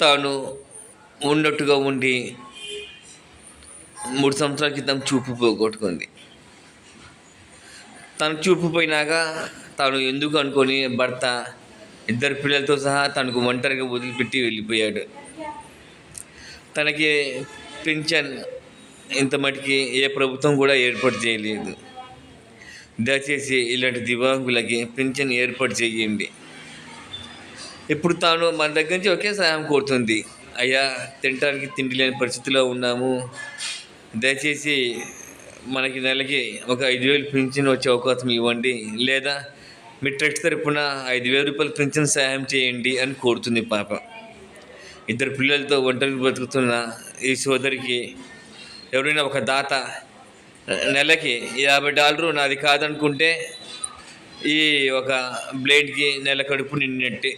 తాను ఉన్నట్టుగా ఉండి 3 సంవత్సరాల క్రితం చూపు పోగొట్టుకుంది. తను చూపు పోయినాక తాను ఎందుకు అనుకొని భర్త 2 పిల్లలతో సహా తనకు ఒంటరిగా వదిలిపెట్టి వెళ్ళిపోయాడు. తనకి పింఛన్ ఇంత మటుకి ఏ ప్రభుత్వం కూడా ఏర్పాటు చేయలేదు. దయచేసి ఇలాంటి దివ్యాంగులకి పింఛన్ ఏర్పాటు చేయండి. ఇప్పుడు తాను మన దగ్గర నుంచి ఒకే సహాయం కోరుతుంది. అయ్యా, తినడానికి తిండి లేని పరిస్థితిలో ఉన్నాము, దయచేసి మనకి నెలకి ఒక 5,000 పింఛన్ వచ్చే అవకాశం ఇవ్వండి, లేదా మీ ట్రస్ట్ తరపున 5,000 రూపాయలు పింఛన్ సహాయం చేయండి అని కోరుతుంది పాప. 2 పిల్లలతో ఒంటరికి బతుకుతున్న ఈ సోదరికి ఎవరైనా ఒక దాత నెలకి $50 నాది కాదనుకుంటే ఈ ఒక బ్లేడ్కి నెల కడుపు నిండినట్టే.